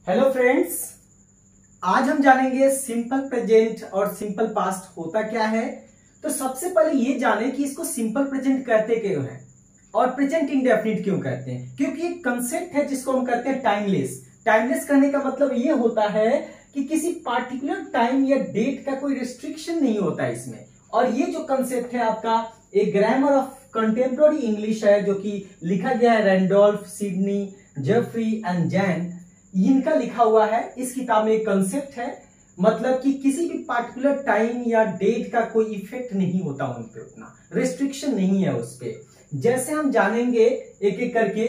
Hello friends, आज हम जानेंगे सिंपल प्रेजेंट और सिंपल पास्ट होता क्या है। तो सबसे पहले ये जानें कि इसको सिंपल प्रेजेंट कहते क्यों है और प्रेजेंट इंडेफिनिट क्यों कहते हैं। क्योंकि एक कंसेप्ट है जिसको हम कहते हैं टाइमलेस। टाइमलेस कहने का मतलब ये होता है कि किसी पार्टिकुलर टाइम या डेट का कोई रिस्ट्रिक्शन नहीं होता इसमें। और ये जो कंसेप्ट है आपका एक ग्रामर ऑफ कंटेम्प्रोरी इंग्लिश है, जो कि लिखा गया है Randolph, Sidney, Geoffrey and Jan, इनका लिखा हुआ है। इस किताब में एक कंसेप्ट है, मतलब कि किसी भी पार्टिकुलर टाइम या डेट का कोई इफेक्ट नहीं होता उन पे, उतना रिस्ट्रिक्शन नहीं है उस पे। जैसे हम जानेंगे एक एक करके।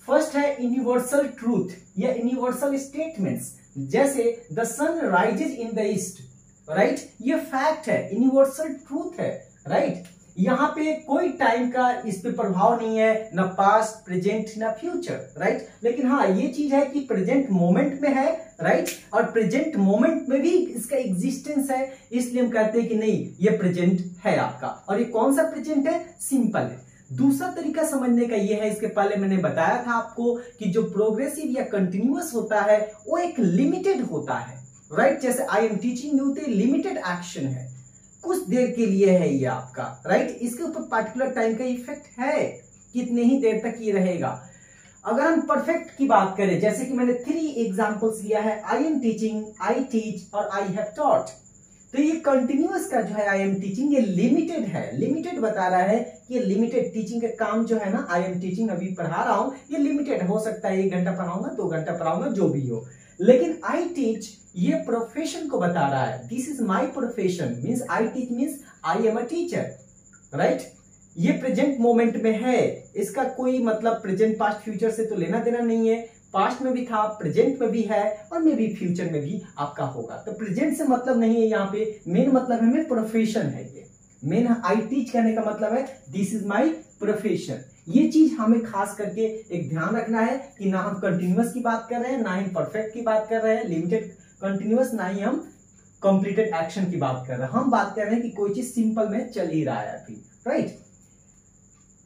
फर्स्ट है यूनिवर्सल ट्रूथ या यूनिवर्सल स्टेटमेंट्स, जैसे the sun rises in the east, right. ये फैक्ट है, यूनिवर्सल ट्रूथ है, राइट। यहाँ पे कोई टाइम का इस पे प्रभाव नहीं है, ना पास्ट, प्रेजेंट, ना फ्यूचर, राइट। लेकिन हाँ, ये चीज है कि प्रेजेंट मोमेंट में है, राइट। और प्रेजेंट मोमेंट में भी इसका एग्जिस्टेंस है, इसलिए हम कहते हैं कि नहीं, ये प्रेजेंट है आपका। और ये कौन सा प्रेजेंट है? सिंपल है। दूसरा तरीका समझने का ये है, इसके पहले मैंने बताया था आपको कि जो प्रोग्रेसिव या कंटिन्यूअस होता है वो एक लिमिटेड होता है, राइट। जैसे I am teaching you, limited action है, कुछ देर के लिए है ये आपका, राइट। इसके ऊपर पार्टिकुलर टाइम का इफेक्ट है, कितने ही देर तक ये रहेगा। अगर हम परफेक्ट की बात करें, जैसे कि मैंने 3 एग्जांपल्स लिया है, I am teaching, I teach और आई हैव टॉट। तो ये कंटिन्यूअस का जो है आई एम टीचिंग, ये लिमिटेड है, लिमिटेड बता रहा है कि लिमिटेड टीचिंग का काम जो है ना, आई एम टीचिंग अभी पढ़ा रहा हूं, ये लिमिटेड हो सकता है 1 घंटा पढ़ाऊंगा, 2 घंटा पढ़ाऊंगा, जो भी हो। लेकिन आई टीच ये प्रोफेशन को बता रहा है, this is my profession, means I teach means I am a teacher, right. ये प्रेजेंट मोमेंट में है, इसका कोई मतलब प्रेजेंट पास्ट फ्यूचर से तो लेना देना नहीं है। पास्ट में भी था, प्रेजेंट में भी है और मे भी फ्यूचर में भी आपका होगा। तो प्रेजेंट से मतलब नहीं है यहाँ पे, मेन मतलब है मेन प्रोफेशन है ये। मेन आई टीच कहने का मतलब है दिस इज माई प्रोफेशन। ये चीज हमें खास करके एक ध्यान रखना है कि ना हम कंटिन्यूअस की बात कर रहे हैं, ना ही परफेक्ट की बात कर रहे हैं, लिमिटेड कंटिन्यूअस, ना ही हम कंप्लीटेड एक्शन की बात कर रहे हैं। हम बात कर रहे हैं कि कोई चीज सिंपल में चल ही रहा है अभी, राइट।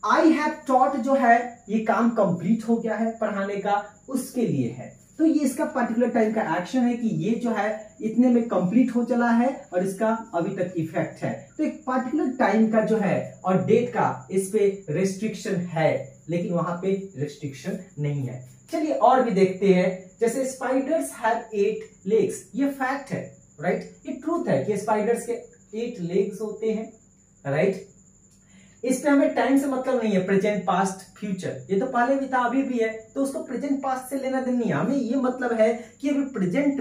आई हैव टॉट जो है ये काम कंप्लीट हो गया है पढ़ाने का, उसके लिए है। तो ये इसका पर्टिकुलर टाइम का एक्शन है कि ये जो है इतने में कंप्लीट हो चला है और इसका अभी तक इफेक्ट है। तो एक पर्टिकुलर टाइम का जो है और डेट का इस पे रेस्ट्रिक्शन है, लेकिन वहां पे रेस्ट्रिक्शन नहीं है। चलिए और भी देखते हैं। जैसे स्पाइडर्स हैव 8 लेग्स, ये फैक्ट है, राइट। ये ट्रूथ है कि स्पाइडर्स के 8 लेग्स होते हैं, राइट। इस पे हमें टाइम से मतलब नहीं है, प्रेजेंट, पास्ट, फ्यूचर, ये तो पहले भी था अभी भी है, तो उसको प्रेजेंट पास्ट से लेना देना नहीं है। हमें ये मतलब है कि अभी प्रेजेंट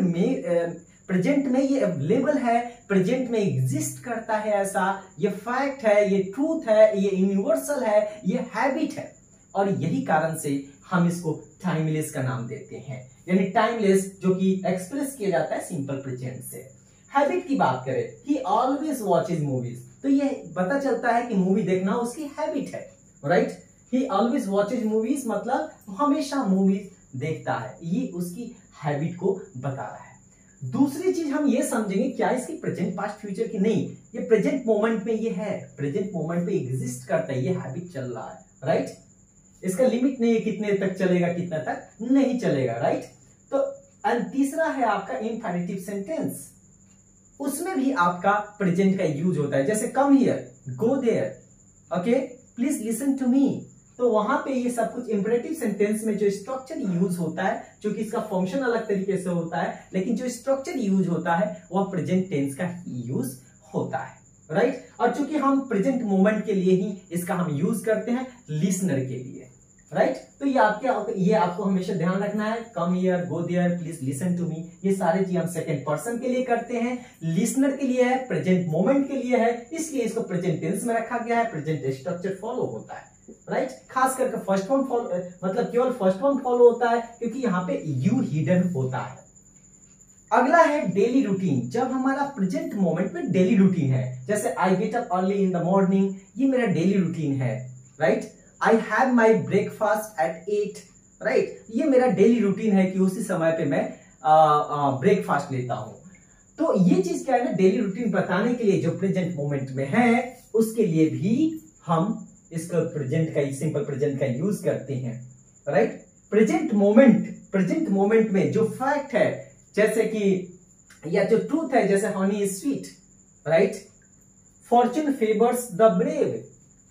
में ये अवेलेबल है, प्रेजेंट में एग्जिस्ट करता है, ऐसा ये फैक्ट है, ये ट्रूथ है, ये यूनिवर्सल है, ये हैबिट है। और यही कारण से हम इसको टाइमलेस का नाम देते हैं, यानी टाइमलेस जो कि एक्सप्रेस किया जाता है सिंपल प्रेजेंट से। हैबिट की बात करें, ही ऑलवेज वॉचेज मूवीज, तो ये पता चलता है कि मूवी देखना उसकी हैबिट है, राइट। ही ऑलवेज वॉचेज मूवीज मतलब हमेशा मूवीज देखता है, ये उसकी हैबिट को बता रहा है। दूसरी चीज हम ये समझेंगे, क्या इसकी प्रेजेंट, पास्ट, फ्यूचर की नहीं, ये प्रेजेंट मोमेंट में ये है, प्रेजेंट मोमेंट पे एग्जिस्ट करता है, ये हैबिट चल रहा है, राइट। इसका लिमिट नहीं है कितने तक चलेगा, कितना तक नहीं चलेगा, राइट। तो तीसरा है आपका इंफिनिटिव सेंटेंस, उसमें भी आपका प्रेजेंट का यूज होता है। जैसे come here, go there, okay, please listen to me, तो वहां पे ये सब कुछ इंपरेटिव सेंटेंस में जो स्ट्रक्चर यूज होता है, क्योंकि इसका फंक्शन अलग तरीके से होता है, लेकिन जो स्ट्रक्चर यूज होता है वह प्रेजेंट टेंस का यूज होता है, राइट। और चूंकि हम प्रेजेंट मोमेंट के लिए ही इसका हम यूज करते हैं, लिसनर के लिए, राइट। तो ये आपको हमेशा ध्यान रखना है, come here, go there, please listen to me, ये सारी चीज हम सेकंड पर्सन के लिए करते हैं, लिसनर के लिए है, प्रेजेंट मोमेंट के लिए है, इसलिए इसको प्रेजेंट टेंस में रखा गया है, प्रेजेंट स्ट्रक्चर फॉलो होता है, राइट। खास करके फर्स्ट फॉर्म फॉलो, मतलब केवल फर्स्ट फॉर्म फॉलो होता है क्योंकि यहाँ पे यू हिडन होता है। अगला है डेली रूटीन, जब हमारा प्रेजेंट मोमेंट में डेली रूटीन है, जैसे I get up early in the morning, ये मेरा डेली रूटीन है, right. I have my breakfast at 8, right, ये मेरा डेली रूटीन है कि उसी समय पे मैं ब्रेकफास्ट लेता हूं। तो ये चीज क्या है ना, डेली रूटीन बताने के लिए जो प्रेजेंट मोमेंट में है, उसके लिए भी हम इसका प्रेजेंट का, सिंपल प्रेजेंट का यूज करते हैं, राइट। प्रेजेंट मोमेंट में जो फैक्ट है, जैसे कि या जो ट्रूथ है, जैसे honey is sweet, right, Fortune favours the brave,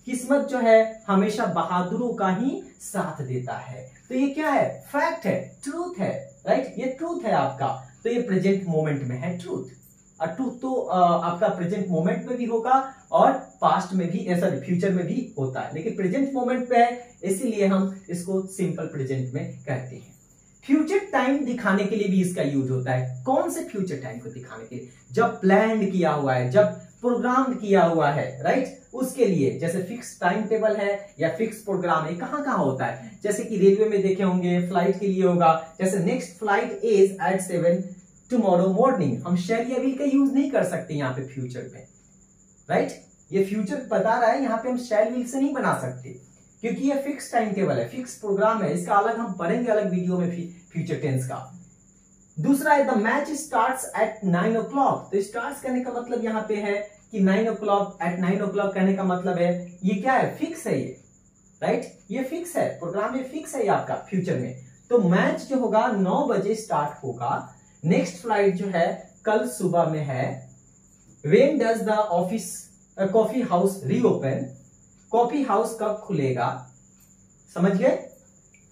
किस्मत जो है हमेशा बहादुरों का ही साथ देता है। तो ये क्या है? फैक्ट है, ट्रूथ है, राइट, ये ट्रूथ है आपका। तो ये प्रेजेंट मोमेंट में है ट्रूथ। और ट्रूथ तो आपका प्रेजेंट मोमेंट में भी होगा और पास्ट में भी, सॉरी फ्यूचर में भी होता है, लेकिन प्रेजेंट मोमेंट पे है, इसीलिए हम इसको सिंपल प्रेजेंट में कहते हैं। फ्यूचर टाइम दिखाने के लिए भी इसका यूज होता है। कौन से फ्यूचर टाइम को दिखाने के लिए? जब प्लान किया हुआ है, जब प्रोग्राम किया हुआ है, राइट, उसके लिए। जैसे फिक्स टाइम टेबल है या फिक्स प्रोग्राम है, कहां कहां होता है? जैसे कि रेलवे में देखे होंगे, फ्लाइट के लिए होगा, जैसे next flight is at 7 tomorrow morning. हम शैल या विल का यूज नहीं कर सकते यहाँ पे फ्यूचर पे, राइट, ये फ्यूचर बता रहा है, यहाँ पे हम शैल विल से नहीं बना सकते, क्योंकि ये फिक्स टाइम टेबल है, फिक्स प्रोग्राम है। इसका अलग हम पढ़ेंगे अलग वीडियो में फ्यूचर टेंस का। दूसरा है the match starts at 9 o'clock। तो स्टार्ट्स कहने का मतलब यहाँ पे है कि 9 o'clock, एट 9 o'clock कहने का मतलब है ये क्या है? फिक्स है ये, राइट, ये फिक्स है, प्रोग्राम ये फिक्स है ये आपका फ्यूचर में। तो मैच जो होगा 9 बजे स्टार्ट होगा। नेक्स्ट फ्लाइट जो है कल सुबह में है। When does the office coffee house reopen. Coffee house कब खुलेगा? समझ गए?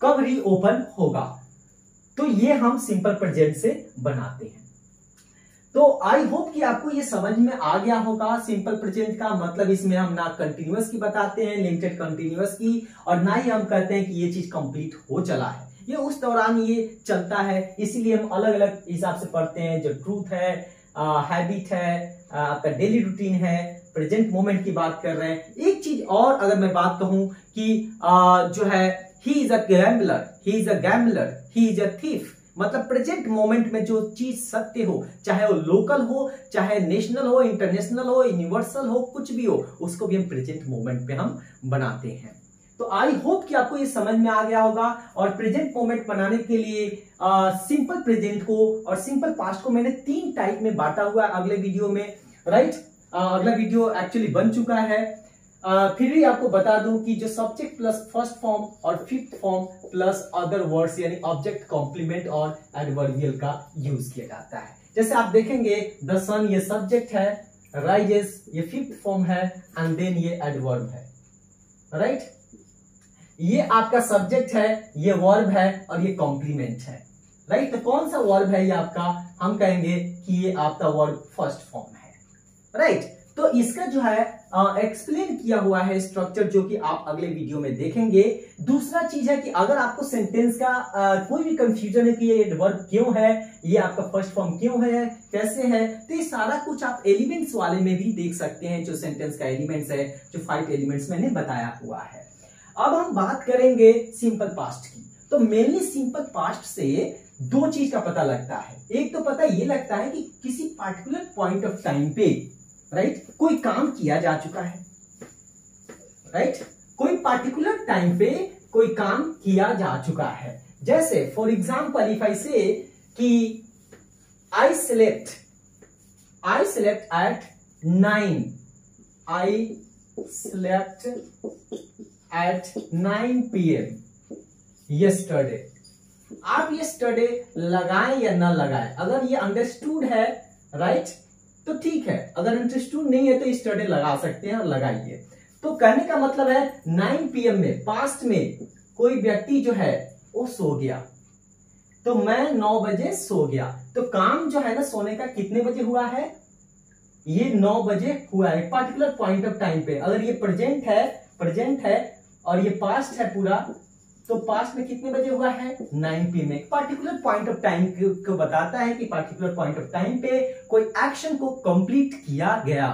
कब रीओपन होगा? तो ये हम सिंपल प्रेजेंट से बनाते हैं। तो आई होप कि आपको ये समझ में आ गया होगा सिंपल प्रेजेंट का मतलब। इसमें हम ना कंटिन्यूअस की बताते हैं, लिमिटेड कंटिन्यूअस की, और ना ही हम कहते हैं कि ये चीज कंप्लीट हो चला है, ये उस दौरान ये चलता है। इसीलिए हम अलग अलग हिसाब से पढ़ते हैं। जो ट्रूथ है, हैबिट है, आपका डेली रूटीन है, प्रेजेंट मोमेंट की बात कर रहे हैं। एक चीज और अगर मैं बात कहूं कि जो है he is a gambler, he is a gambler, he is a thief, मतलब प्रेजेंट मोमेंट में जो चीज सत्य हो, चाहे वो लोकल हो, चाहे नेशनल हो, इंटरनेशनल हो, यूनिवर्सल हो, कुछ भी हो, उसको भी हम प्रेजेंट मोमेंट पे हम बनाते हैं। तो आई होप कि आपको ये समझ में आ गया होगा। और प्रेजेंट मोमेंट बनाने के लिए सिंपल प्रेजेंट को और सिंपल पास्ट को मैंने 3 टाइप में बांटा हुआ है अगले वीडियो में, राइट। अगला वीडियो एक्चुअली बन चुका है। फिर भी आपको बता दूं कि जो सब्जेक्ट प्लस फर्स्ट फॉर्म और fifth form plus other words यानी ऑब्जेक्ट, कॉम्प्लीमेंट और एडवर्बियल का यूज किया जाता है। जैसे आप देखेंगे द सन ये सब्जेक्ट है, राइजेस ये फिफ्थ फॉर्म है, एंड देन ये एडवर्ब है, राइट। ये आपका सब्जेक्ट है, ये वर्ब है और ये कॉम्प्लीमेंट है, राइट। तो कौन सा वर्ब है ये आपका? हम कहेंगे कि ये आपका वर्ब फर्स्ट फॉर्म है, राइट। तो इसका जो है एक्सप्लेन किया हुआ है स्ट्रक्चर, जो कि आप अगले वीडियो में देखेंगे। दूसरा चीज है कि अगर आपको सेंटेंस का कोई भी कंफ्यूजन है कि ये वर्ब क्यों है, ये आपका फर्स्ट फॉर्म क्यों है, कैसे है, तो ये सारा कुछ आप एलिमेंट्स वाले में भी देख सकते हैं। जो सेंटेंस का एलिमेंट्स है, जो 5 एलिमेंट्स मैंने बताया हुआ है। अब हम बात करेंगे सिंपल पास्ट की। तो मेनली सिंपल पास्ट से 2 चीज का पता लगता है। एक तो पता ये लगता है कि किसी पार्टिकुलर पॉइंट ऑफ टाइम पे, राइट, कोई काम किया जा चुका है, राइट, कोई पार्टिकुलर टाइम पे कोई काम किया जा चुका है। जैसे फॉर एग्जाम्पल इफ आई से कि I slept at 9, I slept at 9 PM yesterday। आप yesterday लगाएं या ना लगाएं, अगर ये अंडरस्टूड है, राइट, तो ठीक है। अगर अंडरस्टूड नहीं है तो yesterday लगा सकते हैं और लगाइए। तो कहने का मतलब है 9 PM में, पास्ट में कोई व्यक्ति जो है वो सो गया, तो मैं 9 बजे सो गया। तो काम जो है ना सोने का कितने बजे हुआ है? ये 9 बजे हुआ है, पर्टिकुलर पॉइंट ऑफ टाइम पे। अगर ये प्रेजेंट है और ये पास्ट है पूरा, तो पास्ट में कितने बजे हुआ है? 9 PM में। पर्टिकुलर पॉइंट ऑफ टाइम को बताता है कि पर्टिकुलर पॉइंट ऑफ टाइम पे कोई एक्शन को कंप्लीट किया गया।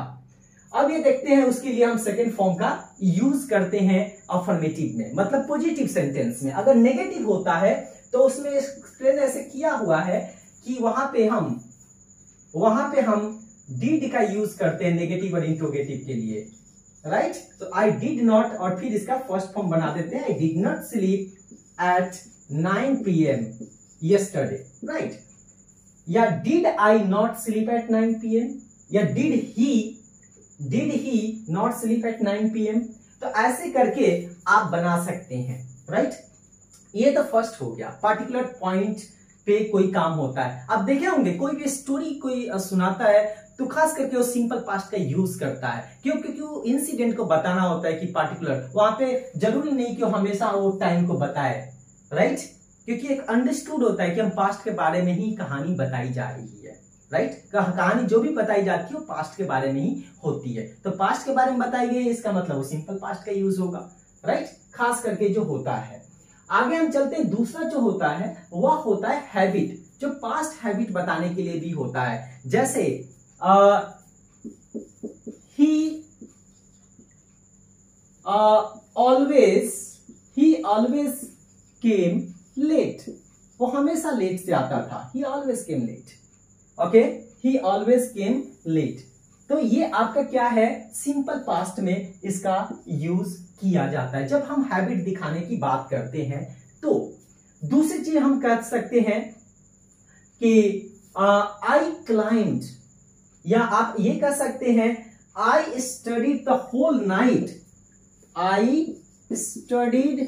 अब ये देखते हैं, उसके लिए हम सेकेंड फॉर्म का यूज करते हैं अफर्मेटिव में, मतलब पॉजिटिव सेंटेंस में। अगर नेगेटिव होता है तो उसमें एक्सप्लेन ऐसे किया हुआ है कि वहां पे हम डिड का यूज करते हैं नेगेटिव और इंट्रोगेटिव के लिए, राइट। तो आई डिड नॉट, और फिर इसका फर्स्ट फॉर्म बना देते हैं, I did not sleep at 9 PM yesterday, right. या did I not sleep at 9 PM, या did he not sleep at 9 PM। तो ऐसे करके आप बना सकते हैं, राइट। ये तो फर्स्ट हो गया, पार्टिकुलर पॉइंट पे कोई काम होता है। अब देखे होंगे कोई भी स्टोरी कोई सुनाता है तो खास करके वो सिंपल पास्ट का यूज करता है, क्यों? क्योंकि वो इंसिडेंट को बताना होता है कि पार्टिकुलर, वहां पे जरूरी नहीं कि वो हमेशा वो टाइम को बताए, राइट? क्योंकि एक अंडरस्टूड होता है कि हम पास्ट के बारे में ही कहानी बताई जा रही है, राइट? कहानी जो भी बताई जाती है वो पास्ट के बारे में ही होती है, तो पास्ट के बारे में बताई गई, इसका मतलब वो सिंपल पास्ट का यूज होगा, राइट? खास करके जो होता है। आगे हम चलते हैं, दूसरा जो होता है वह होता है हैबिट, जो पास्ट हैबिट बताने के लिए भी होता है। जैसे ही ऑलवेज केम लेट, वो हमेशा लेट से आता था, he always came late, okay, he always came late. तो ये आपका क्या है, सिंपल पास्ट में इसका यूज किया जाता है जब हम हैबिट दिखाने की बात करते हैं। तो दूसरी चीज हम कह सकते हैं कि आई क्लाइंब्ड, या आप ये कह सकते हैं I studied the whole night, I studied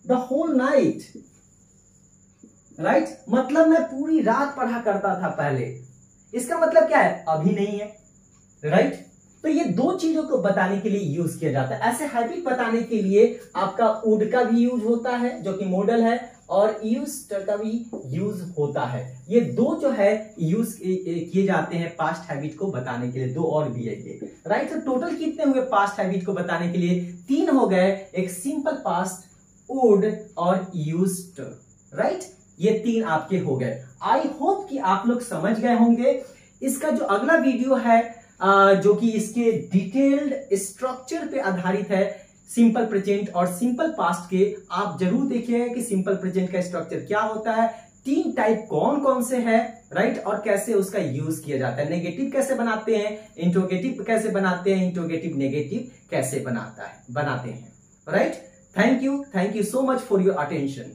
the whole night, right? मतलब मैं पूरी रात पढ़ा करता था पहले, इसका मतलब क्या है, अभी नहीं है, राइट? तो ये दो चीजों को बताने के लिए यूज किया जाता है। ऐसे हैबिट बताने के लिए आपका वुड का भी यूज होता है जो कि मॉडल है, और यूज्ड का भी यूज होता है। ये दो जो है यूज किए जाते हैं पास्ट हैबिट को बताने के लिए, दो और भी है ये, राइट? तो टोटल कितने हुए पास्ट हैबिट को बताने के लिए? 3 हो गए, एक सिंपल पास्ट, वुड और यूज्ड, राइट? ये 3 आपके हो गए। आई होप कि आप लोग समझ गए होंगे। इसका जो अगला वीडियो है जो कि इसके डिटेल्ड स्ट्रक्चर पे आधारित है, सिंपल प्रेजेंट और सिंपल पास्ट के, आप जरूर देखिएगा कि सिंपल प्रेजेंट का स्ट्रक्चर क्या होता है, 3 टाइप कौन कौन से हैं, राइट? और कैसे उसका यूज किया जाता है, नेगेटिव कैसे बनाते हैं, इंट्रोगेटिव कैसे बनाते हैं, इंट्रोगेटिव नेगेटिव कैसे बनाते हैं, right? Thank you so much for your attention.